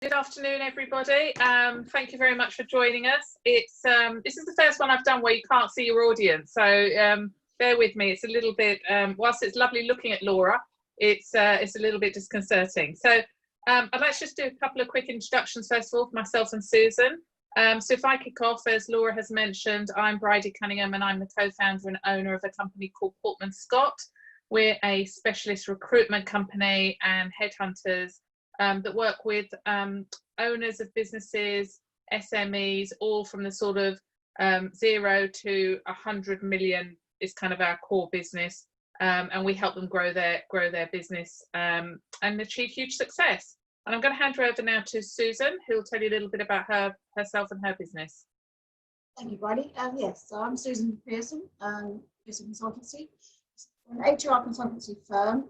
Good afternoon, everybody. Thank you very much for joining us. This is the first one I've done where you can't see your audience, so bear with me. It's a little bit, whilst it's lovely looking at Laura, it's a little bit disconcerting. So I'd like to just do a couple of quick introductions first of all for myself and Susan. So if I kick off, as Laura has mentioned, I'm Bridie Cunningham and I'm the co-founder and owner of a company called Portman Scott. We're a specialist recruitment company and headhunters that work with owners of businesses, SMEs, all from the sort of 0 to 100 million is kind of our core business, and we help them grow their business and achieve huge success. And I'm going to hand her over now to Susan, who will tell you a little bit about herself and her business. Thank you, Bridie. Yes, so I'm Susan Pearson, Pearson Consultancy. An HR consultancy firm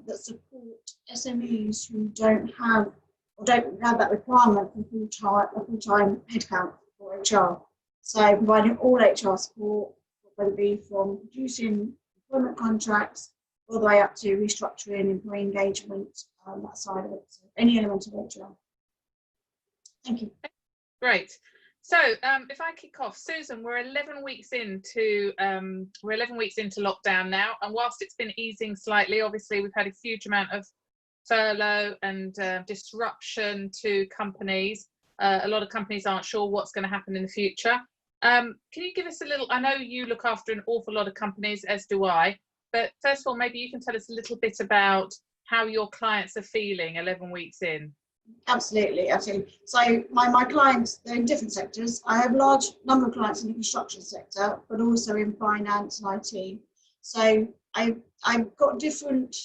that support SMEs who don't have that requirement for full-time headcount for HR. So providing all HR support, whether it be from producing employment contracts all the way up to restructuring, employee engagement, that side of it. So any element of HR. Thank you. Great. So if I kick off, Susan, we're 11 weeks into lockdown now, and whilst it's been easing slightly, obviously we've had a huge amount of furlough and disruption to companies. A lot of companies aren't sure what's going to happen in the future. Can you give us a little? I know you look after an awful lot of companies, as do I. But first of all, maybe you can tell us a little bit about how your clients are feeling 11 weeks in. Absolutely. So my clients, they're in different sectors. I have a large number of clients in the construction sector, but also in finance and IT. So I've got different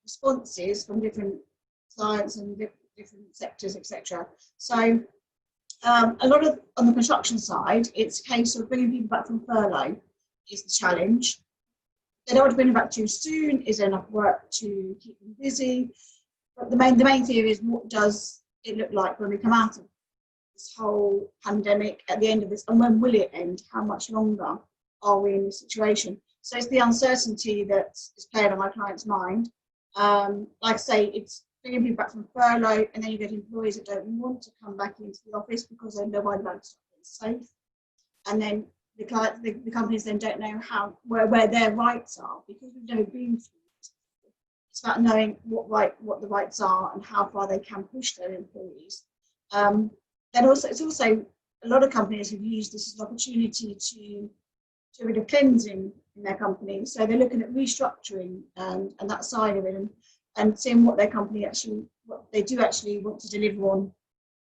responses from different clients and different sectors, etc. So a lot of, on the construction side, it's a case of bringing people back from furlough is the challenge. They don't want to bring them back too soon. Is there enough work to keep them busy? But the main theory is, what does it look like when we come out of this whole pandemic at the end of this, and when will it end? How much longer are we in this situation? So it's the uncertainty that is playing on my client's mind. Like I say, it's bringing people back from furlough, and then you get employees that don't want to come back into the office because they know why the bank's safe. And then the companies then don't know where their rights are, because we've never been through. It's about knowing what the rights are and how far they can push their employees. Then also, it's also a lot of companies have used this as an opportunity to do a bit of cleansing in their company. So they're looking at restructuring and that side of it, and seeing what their company what they do actually want to deliver on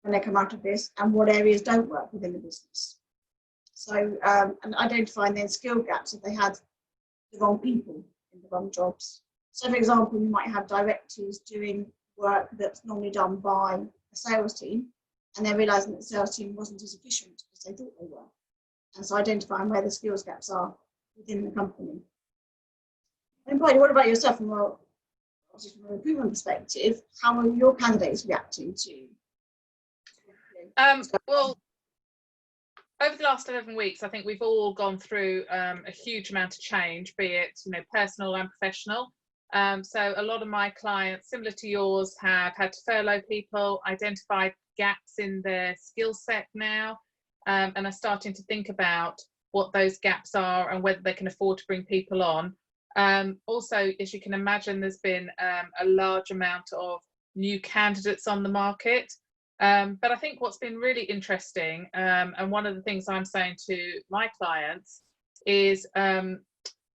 when they come out of this, and what areas don't work within the business. So and identifying their skill gaps if they had the wrong people in the wrong jobs. So, for example, you might have directors doing work that's normally done by a sales team, and they're realising that the sales team wasn't as efficient as they thought they were. And so identifying where the skills gaps are within the company. And Bridie, what about yourself from a recruitment perspective? How are your candidates reacting to? Well, over the last 11 weeks, I think we've all gone through a huge amount of change, be it personal and professional. So a lot of my clients, similar to yours, have had to furlough people, identified gaps in their skill set now, and are starting to think about what those gaps are and whether they can afford to bring people on. Also, as you can imagine, there's been a large amount of new candidates on the market. But I think what's been really interesting, and one of the things I'm saying to my clients is,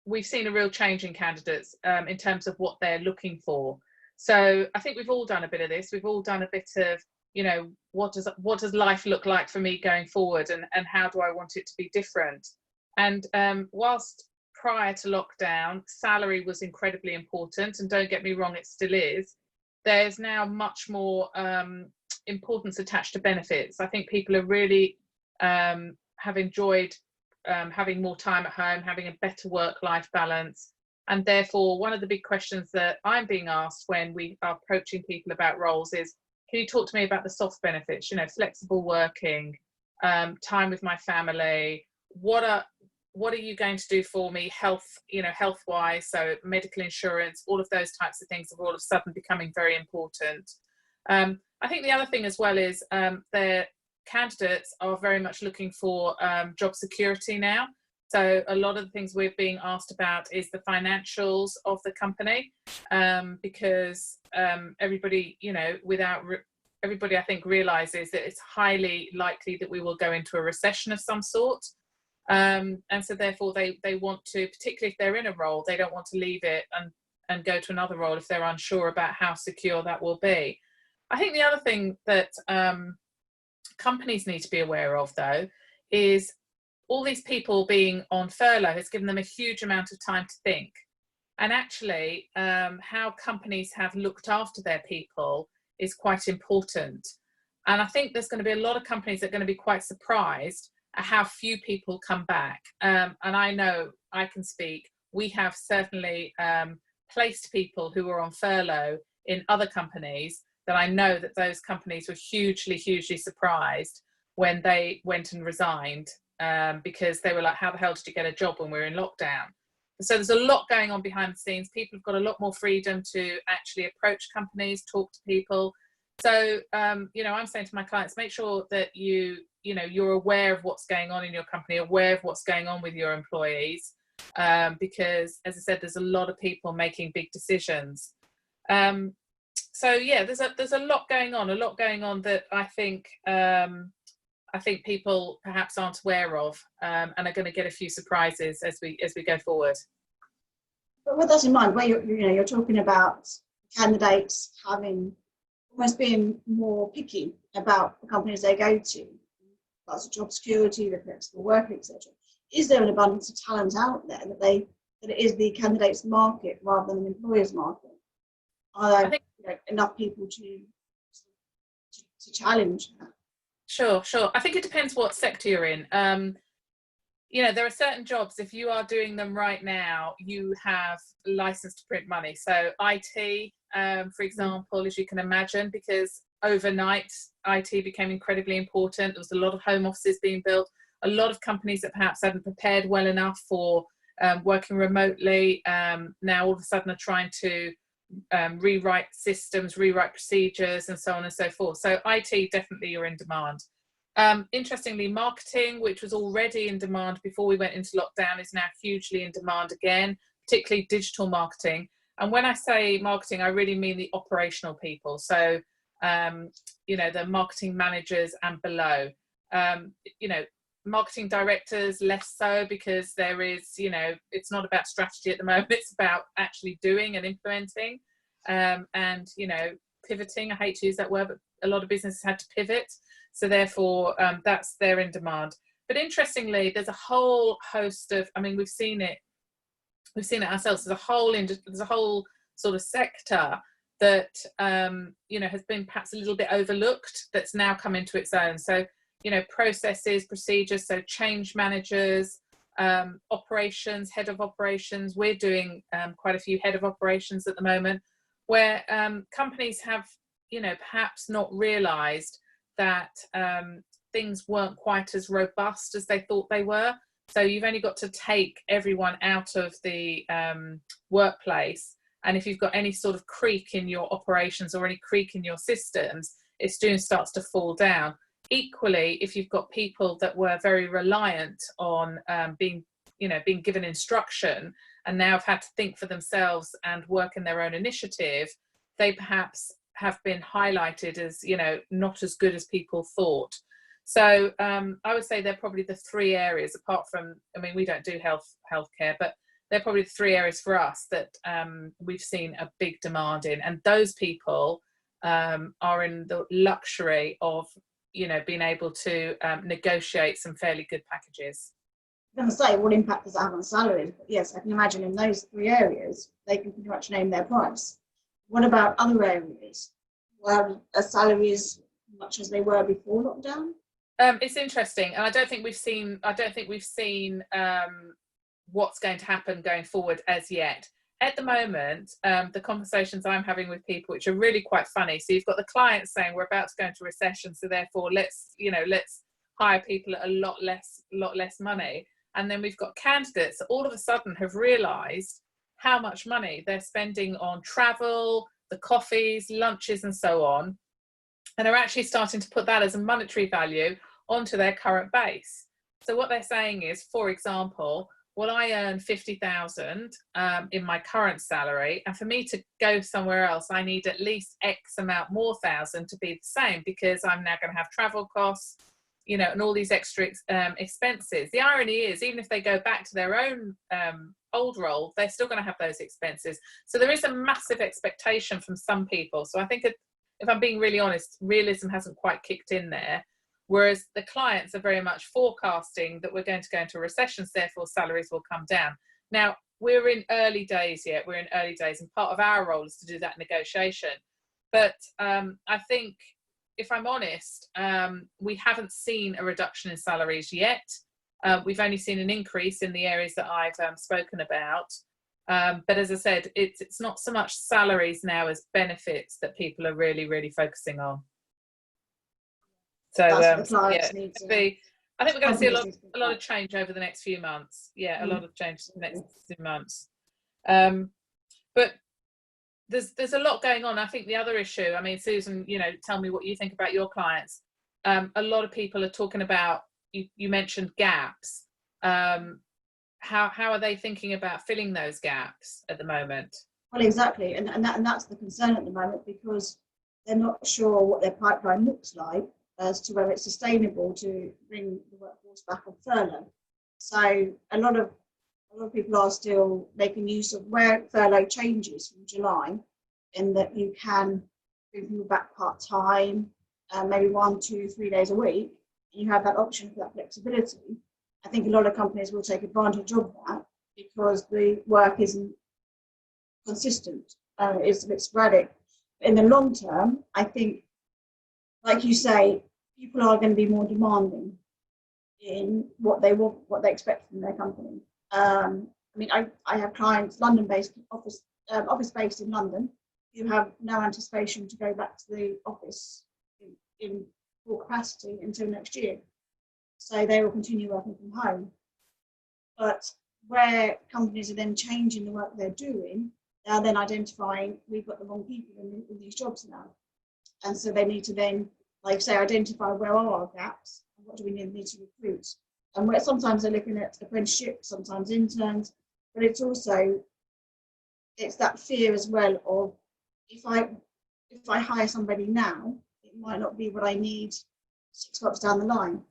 we've seen a real change in candidates in terms of what they're looking for. So I think we've all done a bit of this. We've all done a bit of, what does life look like for me going forward, and how do I want it to be different? And whilst prior to lockdown, salary was incredibly important, and don't get me wrong, it still is, there's now much more importance attached to benefits. I think people are really have enjoyed having more time at home, having a better work-life balance. And therefore, one of the big questions that I'm being asked when we are approaching people about roles is, can you talk to me about the soft benefits, flexible working, time with my family, what are you going to do for me, health-wise, so medical insurance, all of those types of things are all of a sudden becoming very important. I think the other thing as well is their candidates are very much looking for job security now. So a lot of the things we're being asked about is the financials of the company, because everybody, everybody I think realizes that it's highly likely that we will go into a recession of some sort. And so therefore they want to, particularly if they're in a role, they don't want to leave it and go to another role if they're unsure about how secure that will be. I think the other thing that companies need to be aware of, though, is all these people being on furlough has given them a huge amount of time to think. And actually, how companies have looked after their people is quite important. And I think there's going to be a lot of companies that are going to be quite surprised at how few people come back. And I know I can speak, we have certainly placed people who were on furlough in other companies that I know that those companies were hugely, hugely surprised when they went and resigned, because they were like, how the hell did you get a job when we're in lockdown? So there's a lot going on behind the scenes. People have got a lot more freedom to actually approach companies, talk to people. So, I'm saying to my clients, make sure that you're aware of what's going on in your company, aware of what's going on with your employees, because, as I said, there's a lot of people making big decisions. So yeah, there's a lot going on that I think people perhaps aren't aware of, and are going to get a few surprises as we go forward. But with that in mind, where you're talking about candidates almost being more picky about the companies they go to, that's job security, the flexible work, etc. Is there an abundance of talent out there that it is the candidates' market rather than an employer's market? Are there enough people to challenge that? Sure. I think it depends what sector you're in. There are certain jobs, if you are doing them right now, you have license to print money. So IT, for example, as you can imagine, because overnight IT became incredibly important. There was a lot of home offices being built, a lot of companies that perhaps hadn't prepared well enough for working remotely, now all of a sudden are trying to rewrite systems, rewrite procedures, and so on and so forth. So IT, definitely you're in demand. Interestingly, marketing, which was already in demand before we went into lockdown, is now hugely in demand again, particularly digital marketing. And when I say marketing, I really mean the operational people. So, the marketing managers and below. Marketing directors less so, because there is, it's not about strategy at the moment, it's about actually doing and implementing, and pivoting. I hate to use that word, but a lot of businesses had to pivot, so therefore they're in demand. But interestingly, there's a whole host of, we've seen it ourselves. There's a whole sort of sector that has been perhaps a little bit overlooked, that's now come into its own. So processes, procedures, so change managers, operations, head of operations. We're doing quite a few head of operations at the moment, where companies have, perhaps not realised that things weren't quite as robust as they thought they were. So you've only got to take everyone out of the workplace, and if you've got any sort of creak in your operations or any creak in your systems, it soon starts to fall down. Equally, if you've got people that were very reliant on being given instruction and now have had to think for themselves and work in their own initiative, they perhaps have been highlighted as, not as good as people thought. So I would say they're probably the three areas, apart from, we don't do healthcare, but they're probably the three areas for us that we've seen a big demand in. And those people are in the luxury of being able to negotiate some fairly good packages. I'm going to say, what impact does that have on salaries? But yes, I can imagine in those three areas, they can pretty much name their price. What about other areas? Well, are salaries much as they were before lockdown? It's interesting, and I don't think we've seen what's going to happen going forward as yet. At the moment, the conversations I'm having with people, which are really quite funny. So you've got the clients saying we're about to go into recession, so therefore let's hire people at a lot less money. And then we've got candidates that all of a sudden have realised how much money they're spending on travel, the coffees, lunches, and so on. and are actually starting to put that as a monetary value onto their current base. So what they're saying is, for example, well, I earn 50,000 in my current salary, and for me to go somewhere else, I need at least X amount more thousand to be the same, because I'm now going to have travel costs, you know, and all these extra expenses. The irony is, even if they go back to their own old role, they're still going to have those expenses. So there is a massive expectation from some people. So I think if I'm being really honest, realism hasn't quite kicked in there. Whereas the clients are very much forecasting that we're going to go into a recession, so therefore salaries will come down. Now, we're in early days yet, we're in early days, and part of our role is to do that negotiation. But I think, if I'm honest, we haven't seen a reduction in salaries yet. We've only seen an increase in the areas that I've spoken about. But as I said, it's not so much salaries now as benefits that people are really, really focusing on. So yeah, I think we're going to see a lot of change over the next few months. Yeah, a lot of change in the next few months. But there's a lot going on. I think the other issue, I mean, Susan, you know, tell me what you think about your clients. A lot of people are talking about, you mentioned gaps. How are they thinking about filling those gaps at the moment? Well, exactly, and that's the concern at the moment, because they're not sure what their pipeline looks like as to whether it's sustainable to bring the workforce back on furlough. So a lot of people are still making use of where furlough changes from July, in that you can bring people back part-time, maybe 1, 2, 3 days a week. You have that option for that flexibility. I think a lot of companies will take advantage of that, because the work isn't consistent, it's a bit sporadic. In the long term, I think, like you say, people are going to be more demanding in what they want, what they expect from their company. I mean, I have clients, London-based, office-based in London, who have no anticipation to go back to the office in full capacity until next year. So they will continue working from home. But where companies are then changing the work they're doing, they are then identifying, we've got the wrong people in these jobs now. And so they need to then, like say, identify where are our gaps, and what do we need to recruit. And where sometimes they're looking at apprenticeships, sometimes interns, but it's that fear as well of, if I hire somebody now, it might not be what I need 6 months down the line.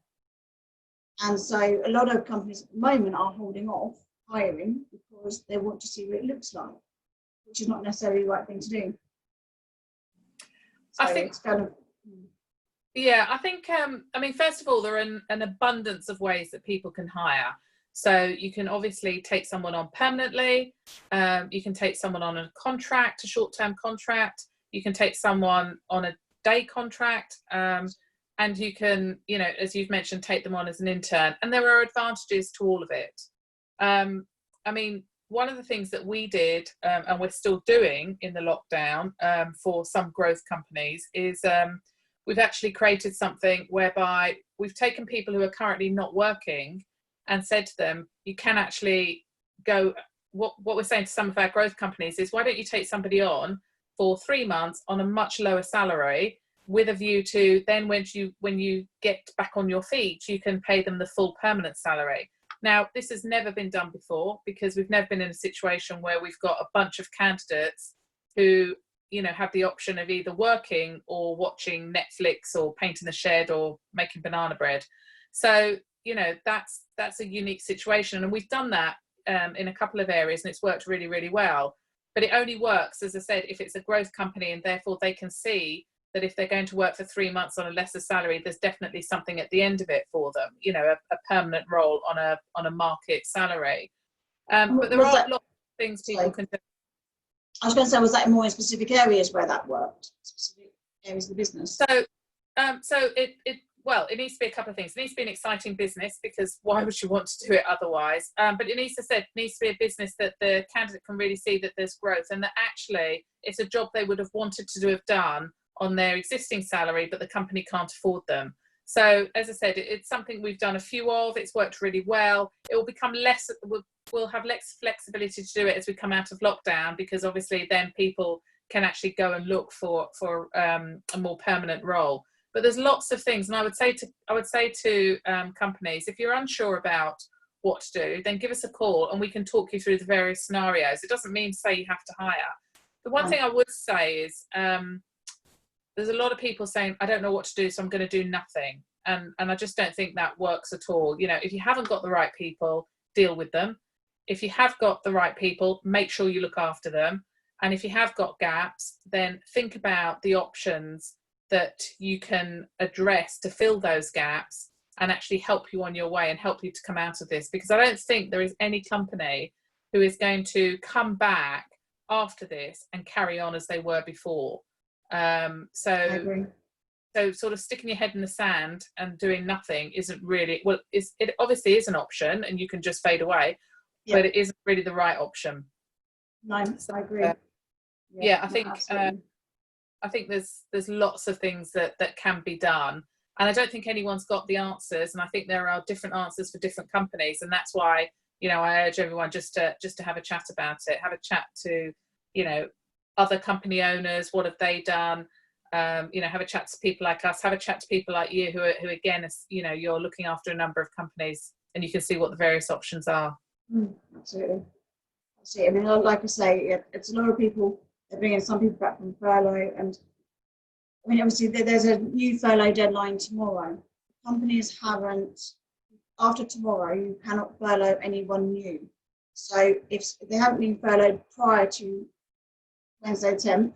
And so a lot of companies at the moment are holding off hiring because they want to see what it looks like, which is not necessarily the right thing to do. So I think it's kind of... Yeah, I think, I mean, first of all, there are an abundance of ways that people can hire. So you can obviously take someone on permanently. You can take someone on a contract, a short-term contract. You can take someone on a day contract. And you can, you know, as you've mentioned, take them on as an intern. And there are advantages to all of it. I mean, one of the things that we did, and we're still doing in the lockdown for some growth companies, is we've actually created something whereby we've taken people who are currently not working and said to them, you can actually go, what we're saying to some of our growth companies is, why don't you take somebody on for 3 months on a much lower salary, with a view to then when you get back on your feet, you can pay them the full permanent salary. Now, this has never been done before, because we've never been in a situation where we've got a bunch of candidates who, you know, have the option of either working or watching Netflix or painting the shed or making banana bread. So, you know, that's a unique situation. And we've done that in a couple of areas, and it's worked really, really well. But it only works, as I said, if it's a growth company, and therefore they can see that if they're going to work for 3 months on a lesser salary, there's definitely something at the end of it for them, you know, a permanent role on a market salary. But there are lots of things people can do. I was going to say, was that more in specific areas where that worked, specific areas of the business? So it needs to be a couple of things. It needs to be an exciting business, because why would you want to do it otherwise? But it needs to be a business that the candidate can really see that there's growth, and that actually it's a job they would have wanted to have done on their existing salary, but the company can't afford them. So, as I said, it's something we've done a few of. It's worked really well. It will become we'll have less flexibility to do it as we come out of lockdown, because obviously then people can actually go and look for a more permanent role. But there's lots of things, and I would say to companies, if you're unsure about what to do, then give us a call and we can talk you through the various scenarios. It doesn't mean to say you have to hire. The one thing I would say is there's a lot of people saying, I don't know what to do, so I'm going to do nothing. And I just don't think that works at all. You know, if you haven't got the right people, deal with them. If you have got the right people, make sure you look after them. And if you have got gaps, then think about the options that you can address to fill those gaps and actually help you on your way and help you to come out of this. Because I don't think there is any company who is going to come back after this and carry on as they were before. So sort of sticking your head in the sand and doing nothing isn't really, well, it obviously is an option and you can just fade away, but it isn't really the right option. No, I agree. I think there's lots of things that can be done, and I don't think anyone's got the answers, and I think there are different answers for different companies, and that's why, you know, I urge everyone just to have a chat about it, have a chat to, you know, other company owners, what have they done, you know, have a chat to people like us, have a chat to people like you who again, you know, you're looking after a number of companies and you can see what the various options are. Absolutely. I mean, like I say, it's a lot of people. They're bringing some people back from furlough, and I mean, obviously there's a new furlough deadline tomorrow. Companies haven't. After tomorrow, you cannot furlough anyone new. So if they haven't been furloughed prior to Wednesday 10th,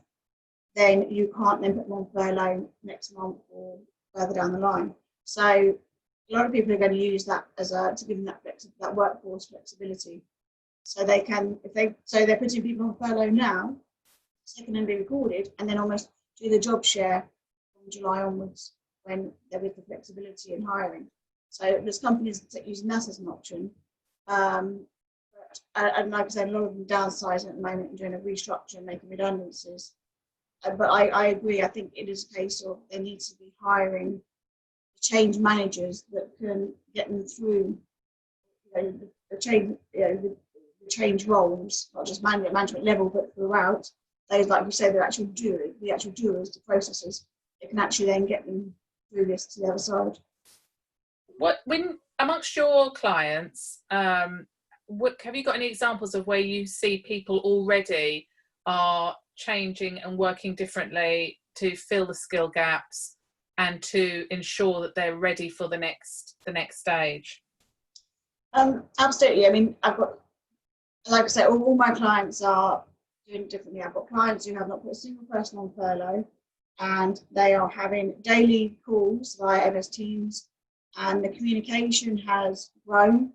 then you can't then put them on furlough next month or further down the line. So a lot of people are going to use that as to give them that workforce flexibility. So they can, so they're putting people on furlough now, so they can then be recorded and then almost do the job share from July onwards when there is the flexibility in hiring. So there's companies that are using that as an option. And like I said, a lot of them downsizing at the moment and doing a restructure and making redundancies. But I agree, I think it is a case of there needs to be hiring change managers that can get them through, you know, the change, you know, the change roles, not just management level, but throughout. Those, like you said, the actual doers, the processes, it can actually then get them through this to the other side. When amongst your clients, have you got any examples of where you see people already are changing and working differently to fill the skill gaps and to ensure that they're ready for the next stage? Absolutely. I mean, I've got, like I said, all my clients are doing it differently. I've got clients who have not put a single person on furlough, and they are having daily calls via MS Teams, and the communication has grown.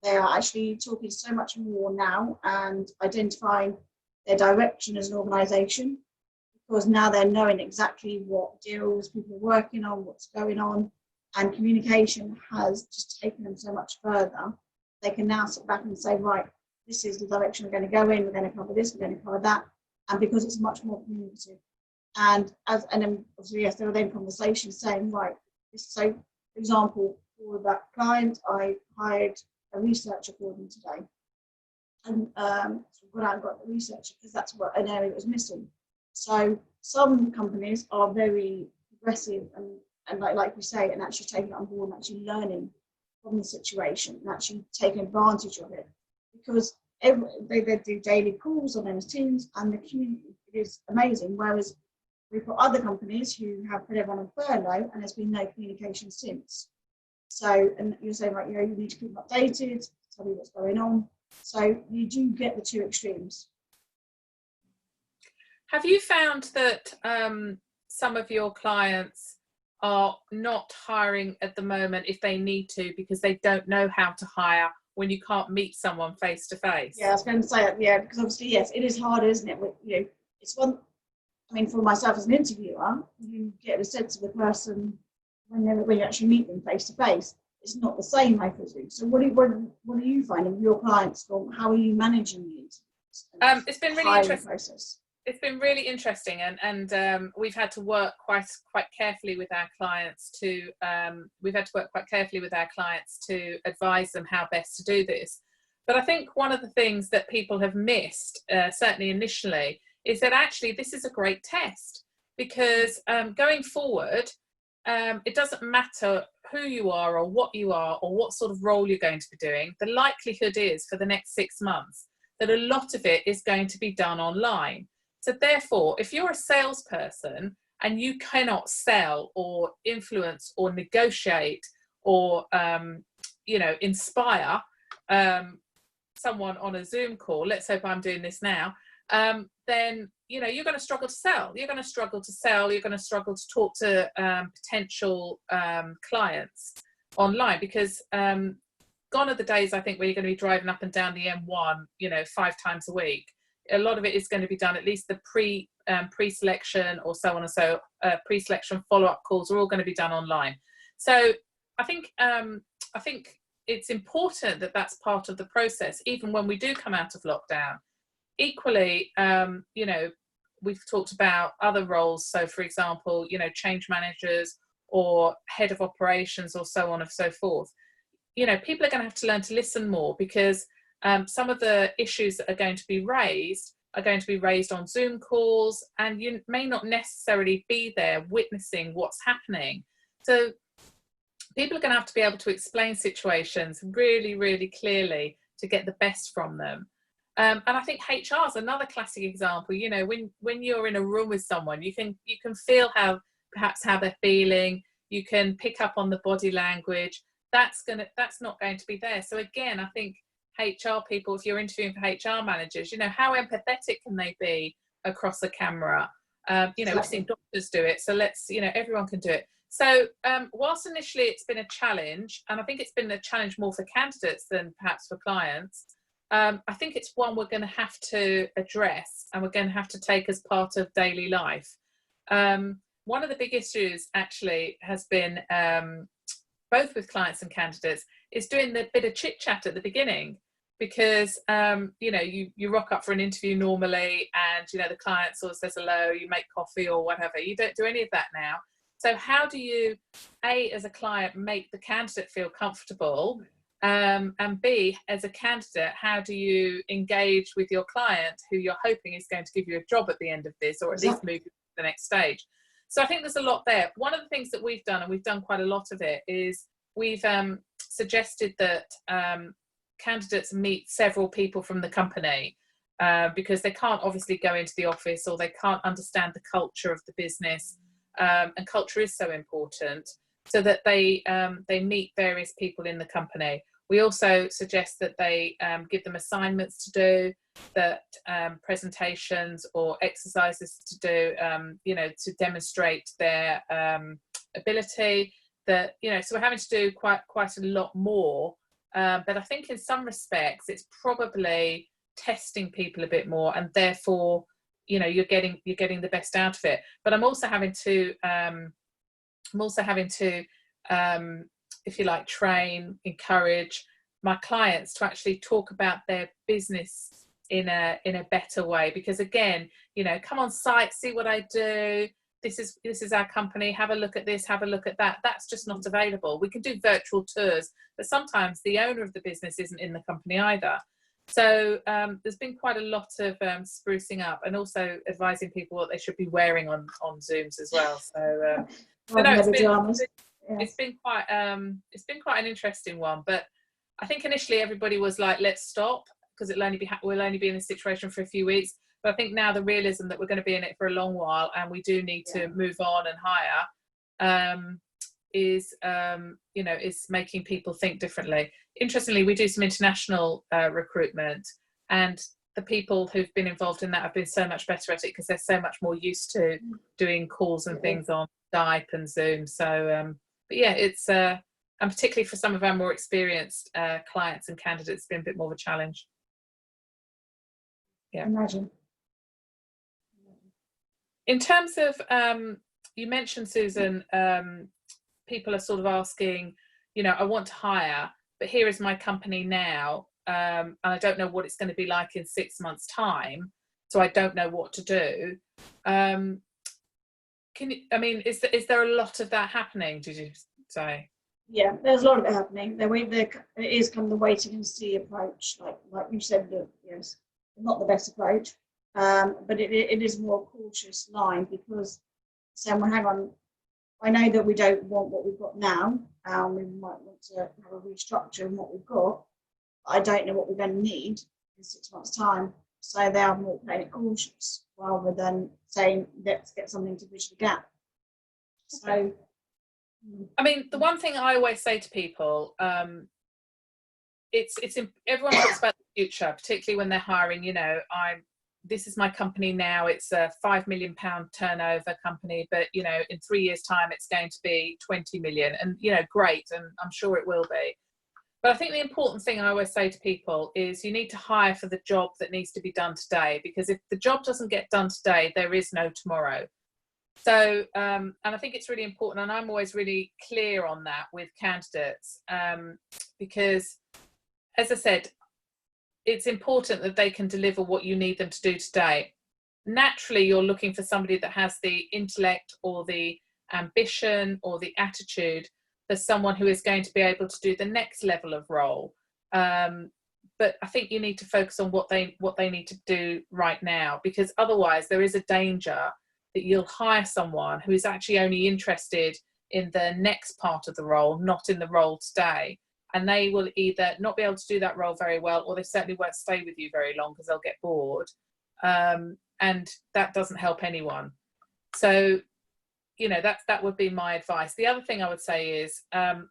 They are actually talking so much more now and identifying their direction as an organisation, because now they're knowing exactly what deals people are working on, what's going on, and communication has just taken them so much further. They can now sit back and say, right, this is the direction we're going to go in, we're going to cover this, we're going to cover that, and because it's much more communicative. And then obviously, yes, there are then conversations saying, right, so for example, for that client, I hired a researcher for them today. And so got out and got the researcher because that's what an area that was missing. So some companies are very progressive and like you say, and actually taking it on board and actually learning from the situation and actually taking advantage of it, because they do daily calls on MS Teams and the community is amazing. Whereas we've got other companies who have put everyone on furlough and there's been no communication since. So, and you're saying, right, you know, you need to keep them updated, tell me what's going on. So you do get the two extremes. Have you found that some of your clients are not hiring at the moment if they need to because they don't know how to hire when you can't meet someone face to face? Yeah, I was going to say that, yeah, because obviously, yes, it is hard, isn't it? You know, it's one, I mean, for myself as an interviewer, you get a sense of the person when you actually meet them face to face. It's not the same, I presume. So what are you finding your clients from? How are you managing these? It's been really interesting. Process. It's been really interesting, and we've had to work quite carefully with our clients to advise them how best to do this. But I think one of the things that people have missed, certainly initially, is that actually this is a great test, because going forward, it doesn't matter who you are or what you are or what sort of role you're going to be doing. The likelihood is for the next 6 months that a lot of it is going to be done online. So therefore, if you're a salesperson and you cannot sell or influence or negotiate or inspire someone on a Zoom call, let's hope I'm doing this now, then you're going to struggle to sell. You're going to struggle to talk to potential clients online, because gone are the days, I think, where you're going to be driving up and down the M1 5 times a week. A lot of it is going to be done, at least the pre-selection or so on, and so pre-selection follow-up calls are all going to be done online. So I think it's important that that's part of the process, even when we do come out of lockdown. Equally, we've talked about other roles. So, for example, change managers or head of operations or so on and so forth. People are going to have to learn to listen more, because some of the issues that are going to be raised on Zoom calls, and you may not necessarily be there witnessing what's happening. So people are going to have to be able to explain situations really, really clearly to get the best from them. And I think HR is another classic example. When you're in a room with someone, you can feel how they're feeling. You can pick up on the body language. That's not going to be there. So again, I think HR people, if you're interviewing for HR managers, how empathetic can they be across the camera? We've seen doctors do it, so let's, everyone can do it. So whilst initially it's been a challenge, and I think it's been a challenge more for candidates than perhaps for clients, I think it's one we're going to have to address, and we're going to have to take as part of daily life. One of the big issues actually has been, both with clients and candidates, is doing the bit of chit chat at the beginning, because you rock up for an interview normally, and the client sort of says hello, you make coffee or whatever. You don't do any of that now. So how do you, A, as a client, make the candidate feel comfortable, and B, as a candidate, how do you engage with your client, who you're hoping is going to give you a job at the end of this, or at least move you to the next stage? So I think there's a lot there. One of the things that we've done, and we've done quite a lot of it, is we've suggested that candidates meet several people from the company, because they can't obviously go into the office, or they can't understand the culture of the business, and culture is so important, so that they meet various people in the company. We also suggest that they give them assignments to do, that presentations or exercises to do, to demonstrate their ability. That so we're having to do quite a lot more. But I think in some respects it's probably testing people a bit more, and therefore you're getting the best out of it. But I'm also having to if you like, train, encourage my clients to actually talk about their business in a better way, because again, come on site, see what I do, this is our company, have a look at this, have a look at that. That's just not available. We can do virtual tours, but sometimes the owner of the business isn't in the company either. So there's been quite a lot of sprucing up, and also advising people what they should be wearing on Zooms as well. So it's been quite an interesting one. But I think initially everybody was like, let's stop, because we'll only be in this situation for a few weeks. But I think now the realism that we're going to be in it for a long while, and we do need to move on and hire, is making people think differently. Interestingly, we do some international recruitment, and the people who've been involved in that have been so much better at it, because they're so much more used to doing calls and things on Skype and Zoom. So, but yeah, it's and particularly for some of our more experienced clients and candidates, it's been a bit more of a challenge. Yeah. Imagine. In terms of, you mentioned, Susan, people are sort of asking, I want to hire, but here is my company now, and I don't know what it's going to be like in 6 months' time, so I don't know what to do. Is there a lot of that happening, did you say? Yeah, there's a lot of it happening. It is kind of the waiting and see approach, like you said, yes, not the best approach. but it is a more cautious line because saying, well, hang on, I know that we don't want what we've got now. We might want to have a restructure in what we've got. But I don't know what we're going to need in 6 months' time. So they are more playing it cautious rather than saying, let's get something to bridge the gap. So, I mean, the one thing I always say to people, everyone talks about the future, particularly when they're hiring. You know, this is my company now. It's a £5 million turnover company, but you know, in 3 years' time, it's going to be 20 million, and you know, great, and I'm sure it will be. But I think the important thing I always say to people is you need to hire for the job that needs to be done today, because if the job doesn't get done today, there is no tomorrow. So, and I think it's really important, and I'm always really clear on that with candidates, because, as I said, it's important that they can deliver what you need them to do today. Naturally, you're looking for somebody that has the intellect or the ambition or the attitude for someone who is going to be able to do the next level of role. But I think you need to focus on what they need to do right now, because otherwise there is a danger that you'll hire someone who is actually only interested in the next part of the role, not in the role today. And they will either not be able to do that role very well, or they certainly won't stay with you very long because they'll get bored. And that doesn't help anyone. So, you know, that would be my advice. The other thing I would say is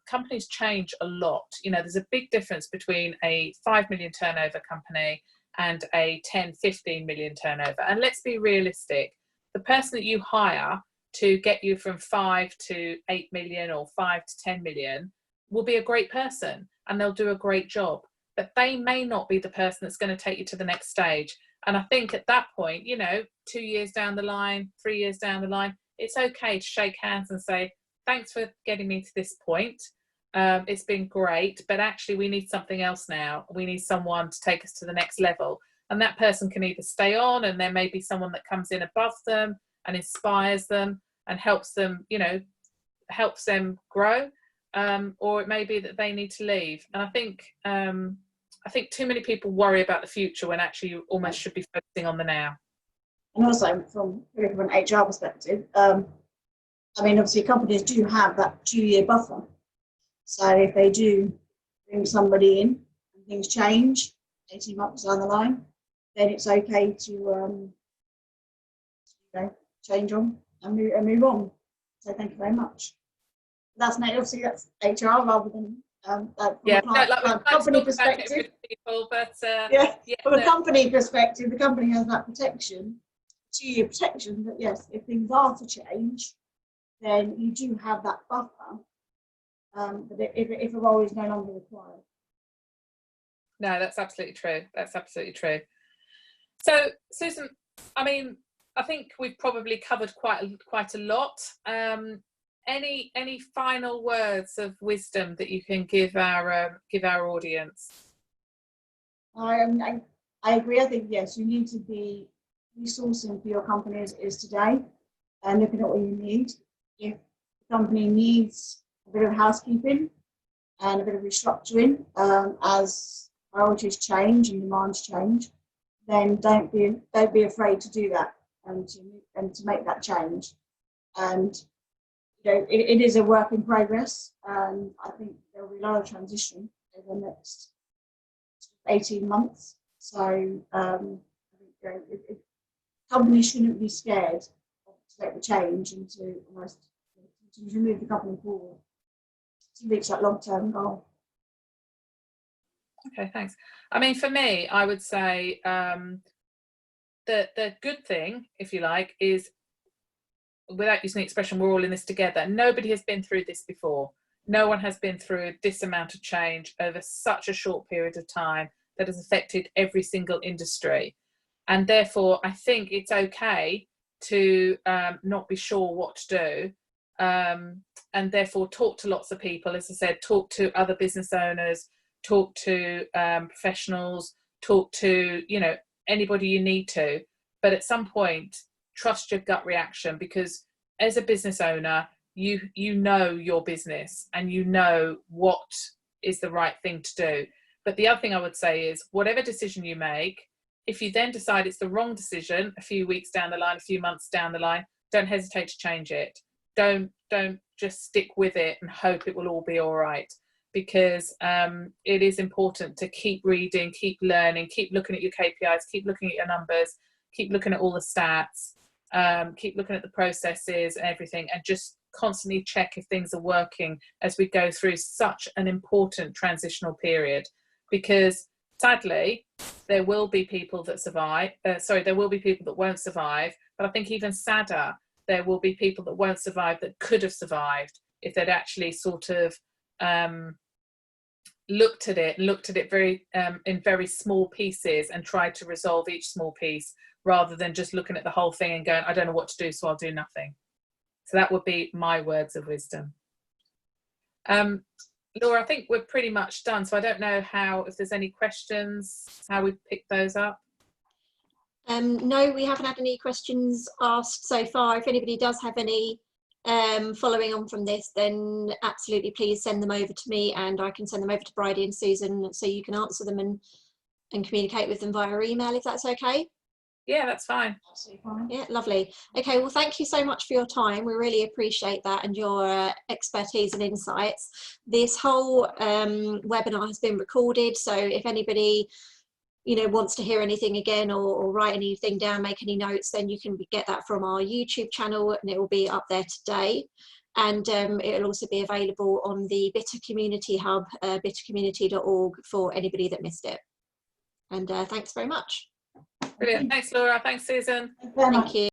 companies change a lot. You know, there's a big difference between a 5 million turnover company and a 10, 15 million turnover. And let's be realistic. The person that you hire to get you from 5 to 8 million or 5 to 10 million will be a great person and they'll do a great job, but they may not be the person that's going to take you to the next stage. And I think at that point, you know, 2 years down the line, 3 years down the line, it's okay to shake hands and say, thanks for getting me to this point. It's been great, but actually we need something else now. We need someone to take us to the next level. And that person can either stay on, and there may be someone that comes in above them and inspires them and helps them, you know, helps them grow. Or it may be that they need to leave. And I think too many people worry about the future when actually you almost should be focusing on the now. And also from an HR perspective, I mean, obviously companies do have that 2-year buffer. So if they do bring somebody in and things change 18 months down the line, then it's okay to you know, change on and move on. So thank you very much. That's obviously that's HR rather than from a company perspective. People, but from a company perspective, the company has that protection, 2-year protection. But yes, if things are to change, then you do have that buffer. But if a role is no longer required. No, that's absolutely true. That's absolutely true. So, Susan, I mean, I think we've probably covered quite a lot. Any final words of wisdom that you can give our audience? I agree. I think yes, you need to be resourcing for your company as it is today, and looking at what you need. If the company needs a bit of housekeeping and a bit of restructuring as priorities change and demands change, then don't be afraid to do that and to make that change. And you know, it is a work in progress, and I think there will be a lot of transition over the next 18 months. So I think companies shouldn't be scared to make the change and to almost to move the company forward to reach that long-term goal. Okay, thanks. I mean, for me, I would say the good thing, if you like, is, without using the expression, we're all in this together. Nobody has been through this before. No one has been through this amount of change over such a short period of time that has affected every single industry. And therefore, I think it's okay to not be sure what to do, and therefore talk to lots of people. As I said, talk to other business owners, talk to professionals, talk to, you know, anybody you need to. But at some point, trust your gut reaction, because as a business owner, you know your business and you know what is the right thing to do. But the other thing I would say is, whatever decision you make, if you then decide it's the wrong decision a few weeks down the line, a few months down the line, don't hesitate to change it. Don't just stick with it and hope it will all be all right, because it is important to keep reading, keep learning, keep looking at your KPIs, keep looking at your numbers, keep looking at all the stats, keep looking at the processes and everything, and just constantly check if things are working as we go through such an important transitional period. Because sadly, there will be people that survive. There will be people that won't survive. But I think even sadder, there will be people that won't survive that could have survived if they'd actually sort of looked at it very in very small pieces and tried to resolve each small piece, rather than just looking at the whole thing and going, I don't know what to do, so I'll do nothing. So that would be my words of wisdom. Laura, I think we're pretty much done. So I don't know if there's any questions, how we pick those up. No, we haven't had any questions asked so far. If anybody does have any following on from this, then absolutely please send them over to me, and I can send them over to Bridie and Susan, so you can answer them and communicate with them via email, if that's okay. Yeah, that's fine. Yeah, lovely. Okay, well, thank you so much for your time. We really appreciate that and your expertise and insights. This whole webinar has been recorded, so if anybody wants to hear anything again or write anything down, make any notes, then you can get that from our YouTube channel, and it will be up there today. And it'll also be available on the Bitter Community Hub, bittercommunity.org, for anybody that missed it. And thanks very much. Brilliant. Thanks, Laura. Thanks, Susan. Thank you.